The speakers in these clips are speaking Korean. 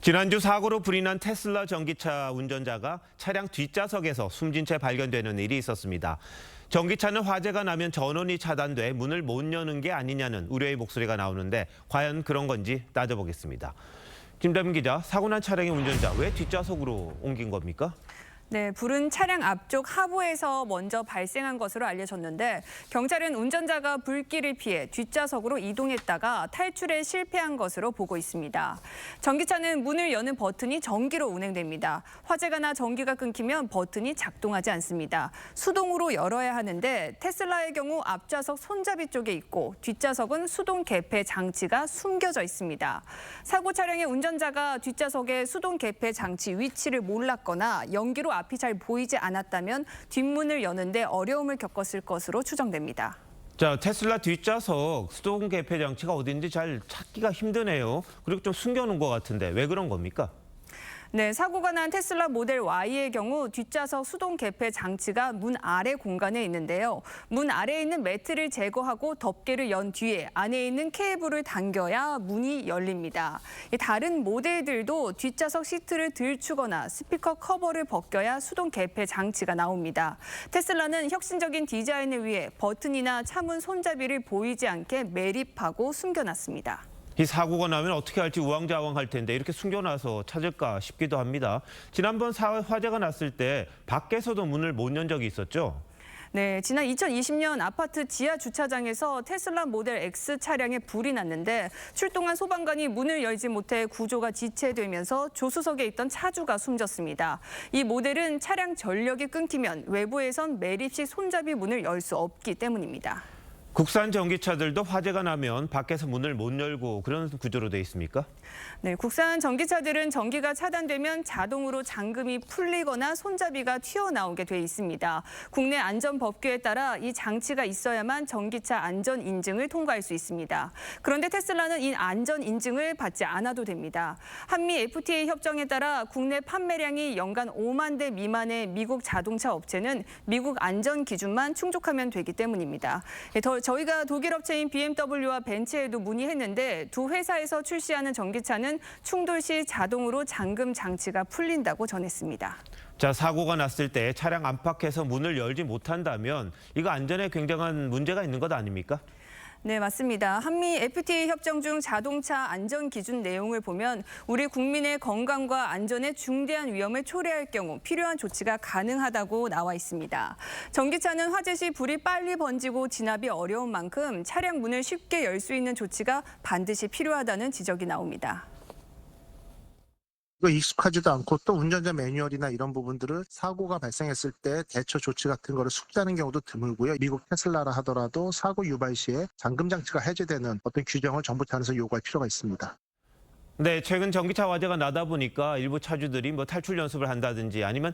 지난주 사고로 불이 난 테슬라 전기차 운전자가 차량 뒷좌석에서 숨진 채 발견되는 일이 있었습니다. 전기차는 화재가 나면 전원이 차단돼 문을 못 여는 게 아니냐는 우려의 목소리가 나오는데 과연 그런 건지 따져보겠습니다. 김다민 기자, 사고 난 차량의 운전자 왜 뒷좌석으로 옮긴 겁니까? 네, 불은 차량 앞쪽 하부에서 먼저 발생한 것으로 알려졌는데 경찰은 운전자가 불길을 피해 뒷좌석으로 이동했다가 탈출에 실패한 것으로 보고 있습니다. 전기차는 문을 여는 버튼이 전기로 운행됩니다. 화재가 나 전기가 끊기면 버튼이 작동하지 않습니다. 수동으로 열어야 하는데 테슬라의 경우 앞좌석 손잡이 쪽에 있고 뒷좌석은 수동 개폐 장치가 숨겨져 있습니다. 사고 차량의 운전자가 뒷좌석의 수동 개폐 장치 위치를 몰랐거나 연기로 앞이 잘 보이지 않았다면 뒷문을 여는데 어려움을 겪었을 것으로 추정됩니다. 자, 테슬라 뒷좌석 수동 개폐 장치가 어딘지 잘 찾기가 힘드네요. 그리고 좀 숨겨놓은 것 같은데 왜 그런 겁니까? 네, 사고가 난 테슬라 모델 Y의 경우 뒷좌석 수동 개폐 장치가 문 아래 공간에 있는데요. 문 아래에 있는 매트를 제거하고 덮개를 연 뒤에 안에 있는 케이블을 당겨야 문이 열립니다. 다른 모델들도 뒷좌석 시트를 들추거나 스피커 커버를 벗겨야 수동 개폐 장치가 나옵니다. 테슬라는 혁신적인 디자인을 위해 버튼이나 차문 손잡이를 보이지 않게 매립하고 숨겨놨습니다. 이 사고가 나면 어떻게 할지 우왕좌왕할 텐데 이렇게 숨겨놔서 찾을까 싶기도 합니다. 지난번 화재가 났을 때 밖에서도 문을 못 연 적이 있었죠? 네, 지난 2020년 아파트 지하 주차장에서 테슬라 모델 X 차량에 불이 났는데 출동한 소방관이 문을 열지 못해 구조가 지체되면서 조수석에 있던 차주가 숨졌습니다. 이 모델은 차량 전력이 끊기면 외부에선 매립식 손잡이 문을 열 수 없기 때문입니다. 국산 전기차들도 화재가 나면 밖에서 문을 못 열고 그런 구조로 돼 있습니까? 네, 국산 전기차들은 전기가 차단되면 자동으로 잠금이 풀리거나 손잡이가 튀어나오게 돼 있습니다. 국내 안전법규에 따라 이 장치가 있어야만 전기차 안전 인증을 통과할 수 있습니다. 그런데 테슬라는 이 안전 인증을 받지 않아도 됩니다. 한미 FTA 협정에 따라 국내 판매량이 연간 5만 대 미만의 미국 자동차 업체는 미국 안전 기준만 충족하면 되기 때문입니다. 저희가 독일 업체인 BMW와 벤츠에도 문의했는데 두 회사에서 출시하는 전기차는 충돌 시 자동으로 잠금 장치가 풀린다고 전했습니다. 자, 사고가 났을 때 차량 안팎에서 문을 열지 못한다면 이거 안전에 굉장한 문제가 있는 것 아닙니까? 네, 맞습니다. 한미 FTA 협정 중 자동차 안전 기준 내용을 보면 우리 국민의 건강과 안전에 중대한 위험을 초래할 경우 필요한 조치가 가능하다고 나와 있습니다. 전기차는 화재 시 불이 빨리 번지고 진압이 어려운 만큼 차량 문을 쉽게 열 수 있는 조치가 반드시 필요하다는 지적이 나옵니다. 이거 익숙하지도 않고 또 운전자 매뉴얼이나 이런 부분들을 사고가 발생했을 때 대처 조치 같은 거를 숙지하는 경우도 드물고요. 미국 테슬라라 하더라도 사고 유발 시에 잠금 장치가 해제되는 어떤 규정을 정부 차원에서 요구할 필요가 있습니다. 네, 최근 전기차 화재가 나다 보니까 일부 차주들이 탈출 연습을 한다든지 아니면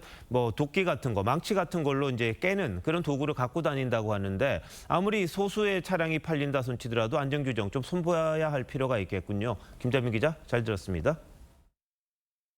도끼 같은 거, 망치 같은 걸로 이제 깨는 그런 도구를 갖고 다닌다고 하는데 아무리 소수의 차량이 팔린다 손치더라도 안전 규정 좀 손봐야 할 필요가 있겠군요. 김자민 기자, 잘 들었습니다.